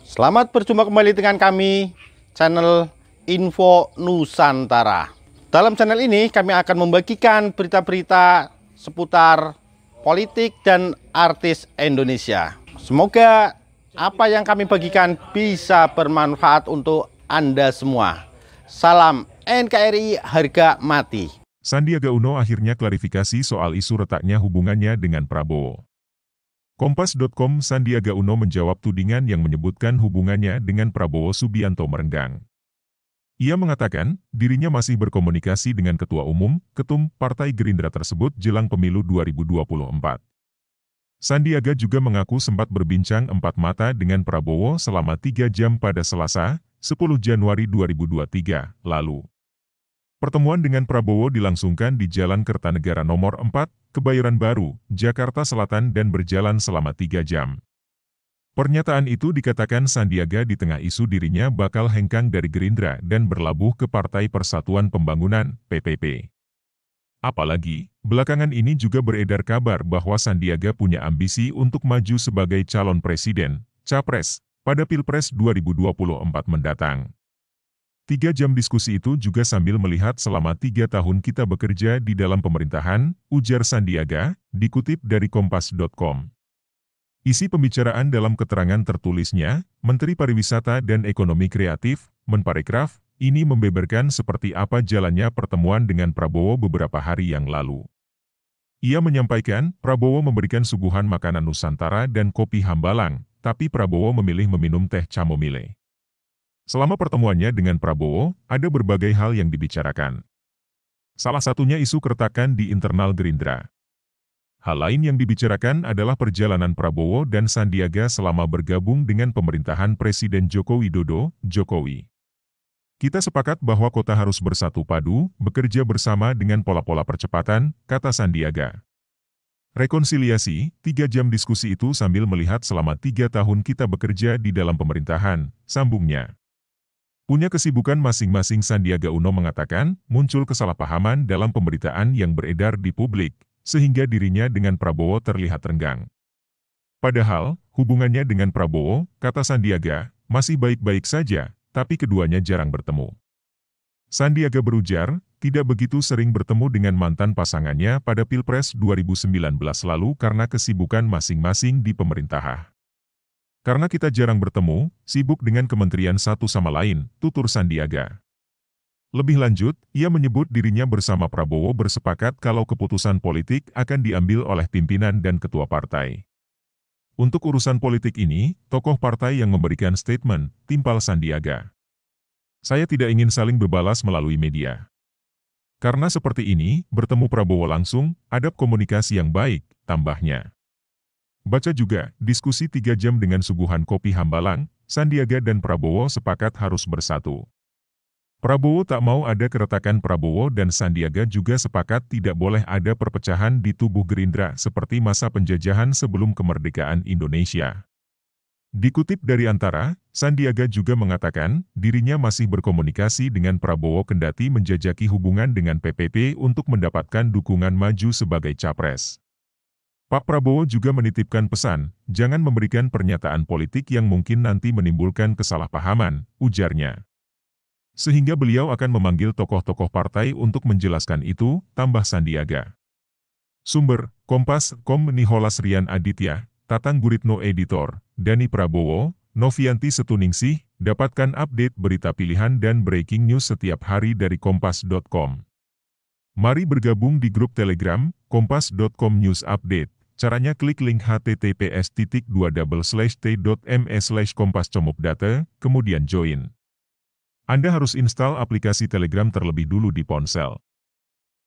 Selamat berjumpa kembali dengan kami, channel Info Nusantara. Dalam channel ini kami akan membagikan berita-berita seputar politik dan artis Indonesia. Semoga apa yang kami bagikan bisa bermanfaat untuk Anda semua. Salam NKRI harga mati. Sandiaga Uno akhirnya klarifikasi soal isu retaknya hubungannya dengan Prabowo. Kompas.com, Sandiaga Uno menjawab tudingan yang menyebutkan hubungannya dengan Prabowo Subianto merenggang. Ia mengatakan, dirinya masih berkomunikasi dengan Ketua Umum, Ketum Partai Gerindra tersebut jelang pemilu 2024. Sandiaga juga mengaku sempat berbincang empat mata dengan Prabowo selama 3 jam pada Selasa, 10 Januari 2023, lalu. Pertemuan dengan Prabowo dilangsungkan di Jalan Kertanegara Nomor 4, Kebayoran Baru, Jakarta Selatan dan berjalan selama 3 jam. Pernyataan itu dikatakan Sandiaga di tengah isu dirinya bakal hengkang dari Gerindra dan berlabuh ke Partai Persatuan Pembangunan, PPP. Apalagi, belakangan ini juga beredar kabar bahwa Sandiaga punya ambisi untuk maju sebagai calon presiden, capres, pada Pilpres 2024 mendatang. 3 jam diskusi itu juga sambil melihat selama 3 tahun kita bekerja di dalam pemerintahan, ujar Sandiaga, dikutip dari Kompas.com. Isi pembicaraan dalam keterangan tertulisnya, Menteri Pariwisata dan Ekonomi Kreatif, Menparekraf, ini membeberkan seperti apa jalannya pertemuan dengan Prabowo beberapa hari yang lalu. Ia menyampaikan, Prabowo memberikan suguhan makanan Nusantara dan kopi Hambalang, tapi Prabowo memilih meminum teh chamomile. Selama pertemuannya dengan Prabowo, ada berbagai hal yang dibicarakan. Salah satunya isu keretakan di internal Gerindra. Hal lain yang dibicarakan adalah perjalanan Prabowo dan Sandiaga selama bergabung dengan pemerintahan Presiden Joko Widodo, Jokowi. Kita sepakat bahwa kota harus bersatu padu, bekerja bersama dengan pola-pola percepatan, kata Sandiaga. Rekonsiliasi, 3 jam diskusi itu sambil melihat selama 3 tahun kita bekerja di dalam pemerintahan, sambungnya. Punya kesibukan masing-masing, Sandiaga Uno mengatakan, muncul kesalahpahaman dalam pemberitaan yang beredar di publik, sehingga dirinya dengan Prabowo terlihat renggang. Padahal, hubungannya dengan Prabowo, kata Sandiaga, masih baik-baik saja, tapi keduanya jarang bertemu. Sandiaga berujar, tidak begitu sering bertemu dengan mantan pasangannya pada Pilpres 2019 lalu karena kesibukan masing-masing di pemerintahan. Karena kita jarang bertemu, sibuk dengan kementerian satu sama lain, tutur Sandiaga. Lebih lanjut, ia menyebut dirinya bersama Prabowo bersepakat kalau keputusan politik akan diambil oleh pimpinan dan ketua partai. Untuk urusan politik ini, tokoh partai yang memberikan statement, timpal Sandiaga. Saya tidak ingin saling berbalas melalui media. Karena seperti ini, bertemu Prabowo langsung, adab komunikasi yang baik, tambahnya. Baca juga, diskusi 3 jam dengan suguhan kopi Hambalang, Sandiaga dan Prabowo sepakat harus bersatu. Prabowo tak mau ada keretakan. Prabowo dan Sandiaga juga sepakat tidak boleh ada perpecahan di tubuh Gerindra seperti masa penjajahan sebelum kemerdekaan Indonesia. Dikutip dari Antara, Sandiaga juga mengatakan, dirinya masih berkomunikasi dengan Prabowo kendati menjajaki hubungan dengan PPP untuk mendapatkan dukungan maju sebagai capres. Pak Prabowo juga menitipkan pesan, jangan memberikan pernyataan politik yang mungkin nanti menimbulkan kesalahpahaman, ujarnya. Sehingga beliau akan memanggil tokoh-tokoh partai untuk menjelaskan itu, tambah Sandiaga. Sumber, Kompas.com. Nicholas Rian Aditya, Tatang Guritno Editor, Dani Prabowo, Novianti Setuningsih, dapatkan update berita pilihan dan breaking news setiap hari dari Kompas.com. Mari bergabung di grup Telegram, Kompas.com News Update. Caranya klik link https://t.me/kompas.com/data, kemudian join. Anda harus install aplikasi Telegram terlebih dulu di ponsel.